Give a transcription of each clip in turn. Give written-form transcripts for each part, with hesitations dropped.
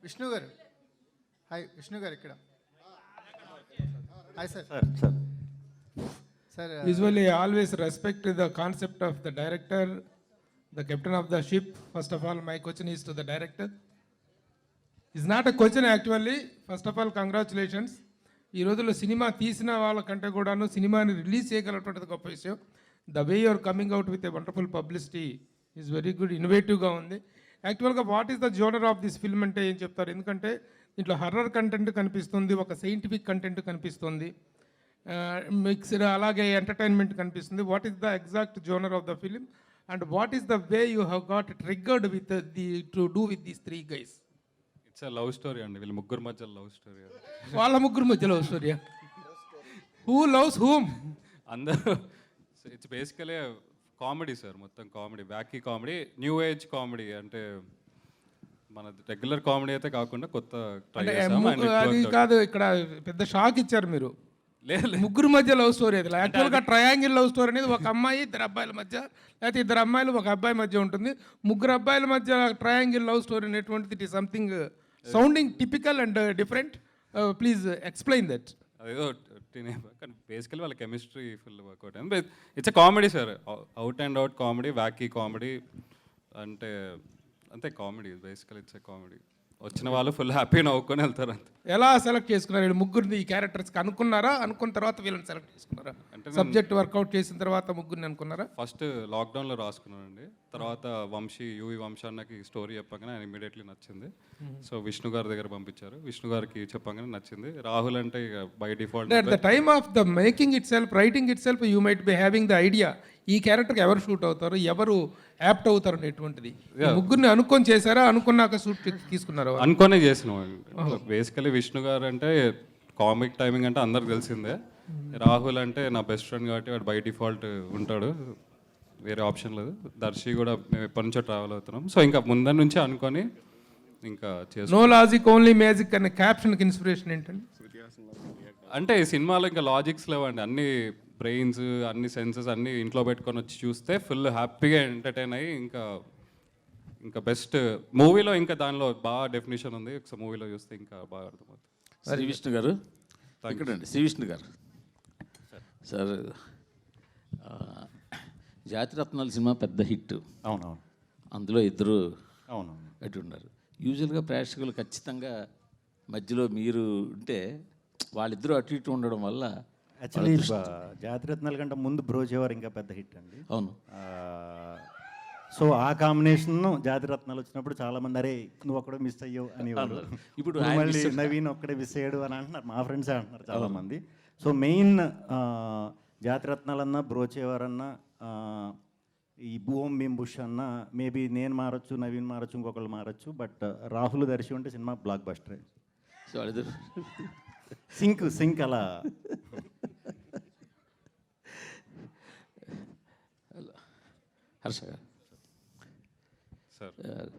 విష్ణు గారు, హాయ్ విష్ణు గారు ఇక్కడ. Hi sir. Sir sir Usually, I always respect the concept of the director, the captain of the ship. First of all, my question is to the director. It's not a question actually. First of all, congratulations. ఈ రోజుల్లో cinema తీసిన వాళ్ళకంటే కూడాను సినిమాని release చేయగలటువంటి గొప్ప విషయం. The way you're coming out with a wonderful publicity is very good, ఇన్నోవేటివ్గా ఉంది. యాక్చువల్గా what is the genre of this film అంటే ఏం చెప్తారు? ఎందుకంటే దీంట్లో హర్రర్ కంటెంట్ కనిపిస్తుంది, ఒక సైంటిఫిక్ కంటెంట్ కనిపిస్తుంది, మిక్స్డ్ అలాగే ఎంటర్టైన్మెంట్ కనిపిస్తుంది. What is the exact genre of the film and what is the way you have got triggered with to do with these three guys? It's love story అండి, వీళ్ళ ముగ్గురు మధ్య love story. వాళ్ళ ముగ్గురు మధ్య love story. Who loves whom? అందరూ. It's basically comedy sir, మొత్తం comedy, wacky comedy, new age comedy. అంటే మన రెగ్యులర్ కామెడీ అయితే కాకుండా కొత్త ట్రై చేసాము. అది కాదు, ఇక్కడ పెద్ద షాక్ ఇచ్చారు మీరు. లేదు ముగ్గురు మధ్య లవ్ స్టోరీ అది. యాక్చువల్గా ట్రయాంగిల్ లవ్ స్టోరీ అనేది ఒక అమ్మాయి ఇద్దరు అబ్బాయిల మధ్య, లేకపోతే ఇద్దరు అమ్మాయిలు ఒక అబ్బాయి మధ్య ఉంటుంది. ముగ్గురు అబ్బాయిల మధ్య ట్రయాంగిల్ లవ్ స్టోరీ అనేటువంటిది it is something sounding typical and different. Please explain that. అదేదో కానీ బేసికలీ వాళ్ళ కెమిస్ట్రీ ఫుల్ వర్కౌట్ అయింది. It's comedy sir, out and out comedy, wacky comedy. అంటే అంతే కామెడీ, బేసికలీ ఇట్స్ కామెడీ. వచ్చిన వాళ్ళు ఫుల్ హ్యాపీ నవ్వుకొని వెళ్తారు అంతే. ఎలా సెలెక్ట్ చేసుకున్నారు వీళ్ళు ముగ్గురిని? ఈ క్యారెక్టర్స్కి అనుకున్నారా? అనుకున్న తర్వాత వీళ్ళని సెలెక్ట్ చేసుకున్నారా? అంటే సబ్జెక్ట్ వర్కౌట్ చేసిన తర్వాత ముగ్గురిని అనుకున్నారా? ఫస్ట్ లాక్డౌన్లో రాసుకున్నానండి. తర్వాత యువి వంశీ అన్నకి స్టోరీ చెప్పగానే ఆయన ఇమీడియట్లీ నచ్చింది. సో విష్ణు గారి దగ్గర పంపించారు. విష్ణు గారికి చెప్పగానే నచ్చింది. రాహుల్ అంటే ఇక by default at the time of the making it self, writing it self, you might be having the idea ఈ క్యారెక్టర్కి ఎవరు షూట్ అవుతారు, ఎవరు యాప్ట్ అవుతారు అనేటువంటిది. ముగ్గురిని అనుకొని చేశారా? అనుకున్నాక షూట్ తీసుకున్నారా? అనుకోనే చేసినాం. బేసికలీ విష్ణు గారు అంటే కామిక్ టైమింగ్ అంటే అందరికి తెలిసిందే. రాహుల్ అంటే నా బెస్ట్ ఫ్రెండ్ కాబట్టి వాడు బై డిఫాల్ట్ ఉంటాడు, వేరే ఆప్షన్ లేదు. దర్శి కూడా మేము ఎప్పటి నుంచో ట్రావెల్ అవుతున్నాం. సో ఇంకా ముందర నుంచి అనుకొని ఇంకా చేస్తాం. నో లాజిక్ ఓన్లీ మ్యాజిక్ అనే క్యాప్షన్కి ఇన్స్పిరేషన్ ఏంటండి? అంటే ఈ సినిమాలో ఇంకా లాజిక్స్ లేవండి, అన్ని బ్రెయిన్స్, అన్ని సెన్సెస్ అన్ని ఇంట్లో పెట్టుకొని వచ్చి చూస్తే ఫుల్ హ్యాపీగా ఎంటర్టైన్ అయ్యి ఇంకా బెస్ట్ మూవీలో ఇంకా దానిలో బాగా డెఫినేషన్ ఉంది. ఒకసారి మూవీలో చూస్తే ఇంకా బాగా అర్థమవుతుంది. శ్రీ విష్ణు గారు ఇక్కడండి. శ్రీ విష్ణు గారు సార్, జాతిరత్నాల సినిమా పెద్ద హిట్. అవునవును. అందులో ఇద్దరు అవునవును అటు ఉన్నారు. యూజువల్గా ప్రేక్షకులు ఖచ్చితంగా మధ్యలో మీరు ఉంటే వాళ్ళిద్దరూ అటు ఇటు ఉండడం వల్ల యాక్చువల్లీ జాతిరత్నాల కంటే ముందు బ్రోచేవారు ఇంకా పెద్ద హిట్ అండి. అవును. సో ఆ కాంబినేషన్ జాతిరత్నాలు వచ్చినప్పుడు చాలామంది అరే నువ్వు ఒక్కడే మిస్ అయ్యావు అనేవారు. ఇప్పుడు మళ్ళీ నవీన్ ఒక్కడే మిస్ అయ్యాడు అని అంటున్నారు, మా ఫ్రెండ్సే అంటున్నారు చాలామంది. సో మెయిన్ జాతిరత్నాలన్నా బ్రోచేవారన్నా ఈ భూమ్ భీమ్ బుష్ అన్న మేబీ నేను మారచ్చు, నవీన్ మారచ్చు, ఇంకొకళ్ళు మారచ్చు, బట్ రాహుల్ దర్శి ఉంటే సినిమా బ్లాక్ బస్టర్. సో వాళ్ళిద్దరు సింక్ అలా. హర్ష గారు సార్,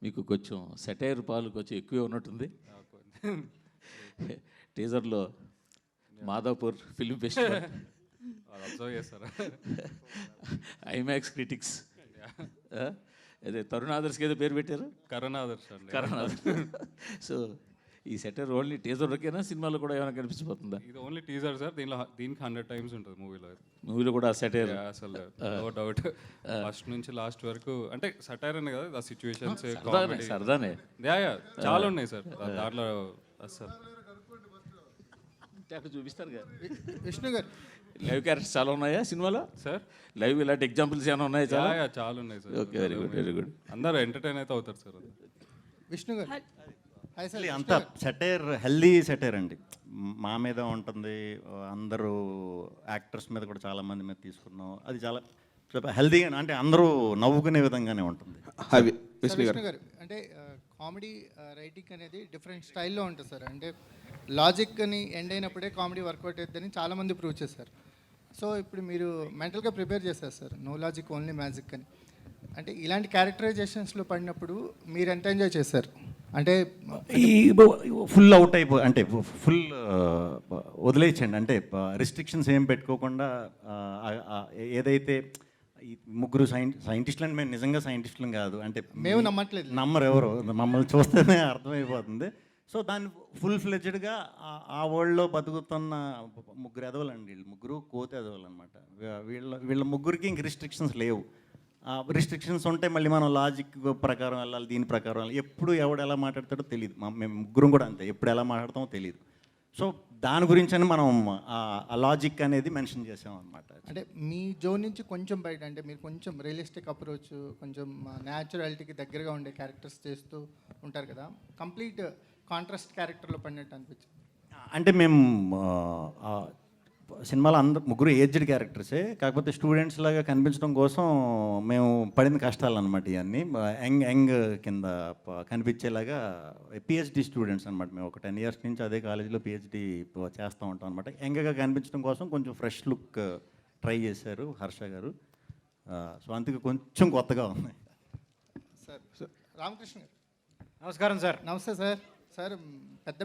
మీకు కొంచెం సెటైర్ పాలు కొంచెం ఎక్కువే ఉన్నట్టుంది. టీజర్లో మాధవపూర్ ఫిల్మ్ ఫెస్టివల్, అబ్జర్వ్ చేస్తారా? ఐమాక్స్ క్రిటిక్స్, అదే తరుణ్ ఆదర్శకి ఏదో పేరు పెట్టారు, కరుణాదర్శ్ అండి. కరుణాదర్శ్. సో ఈ సెటర్ ఓన్లీ టీజర్లోకేనా, సినిమాలో కూడా ఏమైనా కనిపించిపోతుందా? ఇది ఓన్లీ టీజర్ సార్, దీనికి 100 times ఉంటుంది మూవీలో. మూవీలో కూడా సెటైర్ అసలు నో డౌట్. ఫస్ట్ నుంచి లాస్ట్ వరకు అంటే సటైర్ అనే కదా, ఆ సిచ్యువేషన్స్ సరదానే చాలా ఉన్నాయి సార్ దాంట్లో. అసలు అక్కడ చూపిస్తారు కదా. విష్ణు గారు, లైవ్ క్యారెక్టర్స్ చాలా ఉన్నాయా సినిమాలో సార్? లైవ్ ఇలాంటి ఎగ్జాంపుల్స్ ఏమైనా ఉన్నాయా? చాలా ఉన్నాయి sir. Okay, very good, very good. అందరూ ఎంటర్టైన్ అయితే అవుతారు సార్. విష్ణు గారు, హాయ్ సార్. అంతా సెటైర్, హెల్దీ సెటైర్ అండి. మా మీద ఉంటుంది, అందరూ యాక్టర్స్ మీద కూడా చాలామంది మీద తీసుకున్నాం. అది చాలా హెల్దీగా, అంటే అందరూ నవ్వుకునే విధంగానే ఉంటుంది. విష్ణు గారు, అంటే కామెడీ రైటింగ్ అనేది డిఫరెంట్ స్టైల్లో ఉంటుంది సార్. అంటే లాజిక్ అని ఎండ్ అయినప్పుడే కామెడీ వర్కౌట్ అవుతుందని చాలామంది ప్రూవ్ చేశారు. సో ఇప్పుడు మీరు మెంటల్గా ప్రిపేర్ చేస్తారు sir, no logic only magic అని. అంటే ఇలాంటి క్యారెక్టరైజేషన్స్లో పడినప్పుడు మీరు ఎంత ఎంజాయ్ చేశారు? అంటే ఫుల్ అవుట్ అంటే ఫుల్ వదిలేయచ్చండి. అంటే రిస్ట్రిక్షన్స్ ఏం పెట్టుకోకుండా ఏదైతే ఈ ముగ్గురు సైంటిస్టులు అంటే మేము నిజంగా సైంటిస్టులం కాదు, అంటే మేము నమ్మట్లేదు. నమ్మరు ఎవరు, మమ్మల్ని చూస్తేనే అర్థమైపోతుంది. సో దాన్ని ఫుల్ ఫ్లెడ్జ్డ్గా ఆ వరల్డ్లో బతుకుతున్న ముగ్గురు ఎదవలండి, వీళ్ళు ముగ్గురు కోతి ఎదవలు అనమాట. వీళ్ళ ముగ్గురికి ఇంక రిస్ట్రిక్షన్స్ లేవు. రిస్ట్రిక్షన్స్ ఉంటే మళ్ళీ మనం లాజిక్ ప్రకారం వెళ్ళాలి, దీని ప్రకారం వెళ్ళాలి. ఎప్పుడు ఎవడు ఎలా మాట్లాడతాడో తెలియదు. మేము ముగ్గురం కూడా అంతే, ఎప్పుడు ఎలా మాట్లాడతామో తెలియదు. సో దాని గురించి అని మనం ఆ లాజిక్ అనేది మెన్షన్ చేసాం అనమాట. అంటే మీ జోన్ నుంచి కొంచెం బయట, అంటే మీరు కొంచెం రియలిస్టిక్ అప్రోచ్, కొంచెం న్యాచురాలిటీకి దగ్గరగా ఉండే క్యారెక్టర్స్ చేస్తూ ఉంటారు కదా, కంప్లీట్ కాంట్రాస్ట్ క్యారెక్టర్లో పడినట్టు అనిపించింది. అంటే మేము సినిమాలో అందరు ముగ్గురు ఏజ్డ్ క్యారెక్టర్సే, కాకపోతే స్టూడెంట్స్ లాగా కనిపించడం కోసం మేము పడిన కష్టాలు అనమాట. ఇవన్నీ యంగ్ కింద కనిపించేలాగా పిహెచ్డి స్టూడెంట్స్ అనమాట. మేము ఒక 10 years నుంచి అదే కాలేజీలో పిహెచ్డి చేస్తూ ఉంటాం అనమాట. యంగ్గా కనిపించడం కోసం కొంచెం ఫ్రెష్ లుక్ ట్రై చేశారు హర్ష గారు. సో అందుకే కొంచెం కొత్తగా ఉంది. సార్ రామకృష్ణ గారు నమస్కారం సార్. నమస్తే సార్. సార్ పెద్ద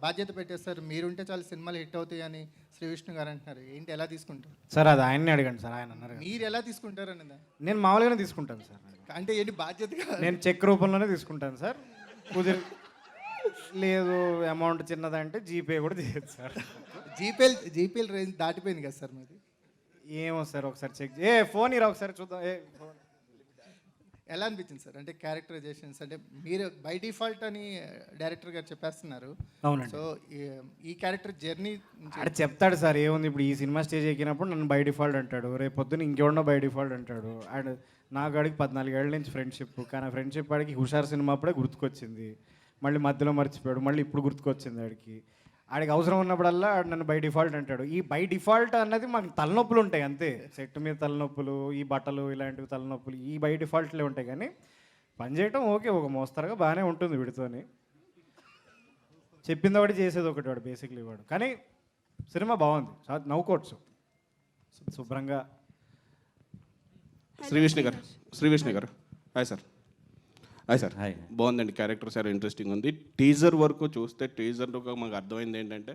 బాధ్యత పెట్టేస్తారు, మీరుంటే చాలా సినిమాలు హిట్ అవుతాయి అని శ్రీ విష్ణు గారు అంటున్నారు. ఏంటి, ఎలా తీసుకుంటారు సార్? అది ఆయన్ని అడగండి సార్, ఆయన అన్నారు కదా. మీరు ఎలా తీసుకుంటారు అనేది? నేను మామూలుగానే తీసుకుంటాను సార్. అంటే ఏంటి బాధ్యతగా? నేను చెక్ రూపంలోనే తీసుకుంటాను సార్. కుదిరి లేదు అమౌంట్ చిన్నదంటే జీపే కూడా చేయదు సార్. జీపీఎల్ రేంజ్ దాటిపోయింది కదా సార్ మీది. ఏమో సార్, ఒకసారి చెక్ ఫోన్ ఇరా ఒకసారి చూద్దాం. ఫోన్ ఎలా అనిపించింది సార్? అంటే క్యారెక్టరైజేషన్స్, అంటే మీరు బై డిఫాల్ట్ అని డైరెక్టర్ గారు చెప్పేస్తున్నారు. అవునండి. సో ఈ క్యారెక్టర్ జర్నీ అంటే చెప్తాడు సార్, ఏముంది ఇప్పుడు ఈ సినిమా స్టేజ్ ఎక్కినప్పుడు నన్ను బై డిఫాల్ట్ అంటాడు, రేపు పొద్దున్న ఇంకెవడో బై డిఫాల్ట్ అంటాడు. అండ్ నాకు అడిగి 14 ఏళ్ళ నుంచి ఫ్రెండ్షిప్, కానీ ఆ ఫ్రెండ్షిప్ ఆడికి హుషార్ సినిమా అప్పుడే గుర్తుకొచ్చింది, మళ్ళీ మధ్యలో మర్చిపోయాడు, మళ్ళీ ఇప్పుడు గుర్తుకొచ్చింది ఆడికి అవసరం ఉన్నప్పుడల్లా నన్ను బై డిఫాల్ట్ అంటాడు. ఈ బై డిఫాల్ట్ అన్నది మాకు తలనొప్పులు ఉంటాయి అంతే, సెట్ మీద తలనొప్పులు, ఈ బట్టలు ఇలాంటివి తలనొప్పులు, ఈ బై డిఫాల్ట్లే ఉంటాయి. కానీ పని చేయటం ఓకే, ఒక మోస్తరుగా బాగానే ఉంటుంది వీడితోని. చెప్పింది ఒకటి చేసేది ఒకటి వాడు, బేసిక్లీ వాడు. కానీ సినిమా బాగుంది, నవ్వుకోవచ్చు శుభ్రంగా. శ్రీవిష్ణు గారు hi sir. Hi sir. Hi. బాగుందండి, క్యారెక్టర్ సార్ ఇంట్రెస్టింగ్ ఉంది. టీజర్ వరకు చూస్తే టీజర్ మాకు అర్థమైంది ఏంటంటే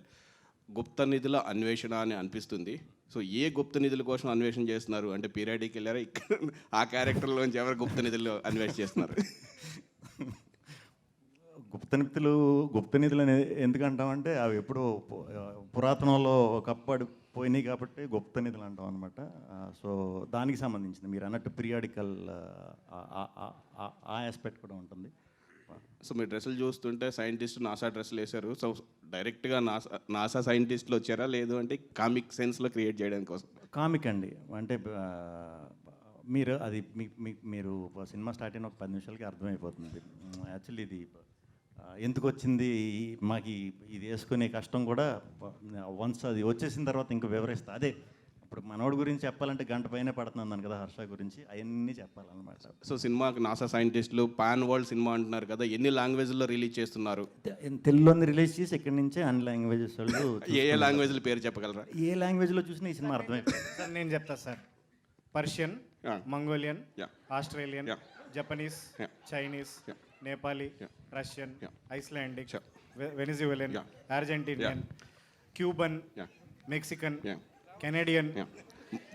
గుప్త నిధుల అన్వేషణ అని అనిపిస్తుంది. సో ఏ గుప్త నిధుల కోసం అన్వేషణ చేస్తున్నారు అంటే పీరియడ్కి వెళ్ళారా, ఇక్కడ ఆ క్యారెక్టర్లోంచి ఎవరు గుప్త నిధులు అన్వేషణ చేస్తున్నారు? గుప్త నిధులు అనేది ఎందుకంటామంటే అవి ఎప్పుడో పురాతనంలో ఒకప్పుడు పోయినాయి కాబట్టి గుప్త నిధులు అంటాం అనమాట. సో దానికి సంబంధించింది మీరు అన్నట్టు పీరియాడికల్ ఆ ఆస్పెక్ట్ కూడా ఉంటుంది. సో మీ డ్రెస్సులు చూస్తుంటే సైంటిస్ట్ నాసా డ్రెస్సులు వేశారు. సో డైరెక్ట్గా నాసా సైంటిస్టులు వచ్చారా, లేదు అంటే కామిక్ సెన్స్లో క్రియేట్ చేయడానికి కోసం? కామిక్ అండి, అంటే మీరు అది మీరు సినిమా స్టార్ట్ అయిన ఒక 10 నిమిషాలకి అర్థమైపోతుంది. యాక్చువల్లీ ఇది ఎందుకు వచ్చింది, మాకు ఇది వేసుకునే కష్టం కూడా వన్స్ అది వచ్చేసిన తర్వాత ఇంకా వివరిస్తా. అదే ఇప్పుడు మనోడి గురించి చెప్పాలంటే గంట పైన పడుతున్నాను కదా, హర్ష గురించి అవన్నీ చెప్పాలన్నమాట. సో సినిమాకి నాసా సైంటిస్టులు పాన్ వరల్డ్ సినిమా అంటున్నారు కదా, ఎన్ని లాంగ్వేజ్లో రిలీజ్ చేస్తున్నారు? తెలుగులోని రిలీజ్ చేసి ఇక్కడి నుంచే అన్ని లాంగ్వేజెస్ వాళ్ళు ఏ లాంగ్వేజ్ల పేరు చెప్పగలరా? ఏ లాంగ్వేజ్లో చూసినా ఈ సినిమా అర్థమైపోతుంది సార్. నేను చెప్తా sir, Persian, Mongolian, Australian, Japanese, Chinese, Nepali, Russian, Icelandic, Venezuelan, Argentinian, Cuban, Mexican, Canadian.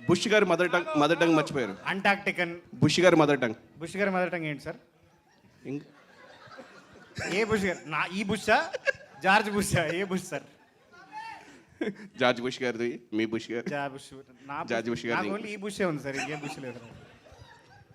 Bush గారి మదర్ టంగ్ మర్చిపోయారు. అంటార్క్టికన్. బుష్ గారి మదర్ టంగ్. బుష్ గారి మదర్ టంగ్ ఏంటి సార్? ఏ బుష్ గారు? ఈ బుషా, జార్జ్ బుషా? ఏ బుష్ సార్? జార్జ్ బుష్ గారిది, మీ బుష్ గారు. George Bush. జార్జ్ బుష్ గారిది. ఈ బుషే ఉంది సార్, ఇంకేం బుష్ లేదు.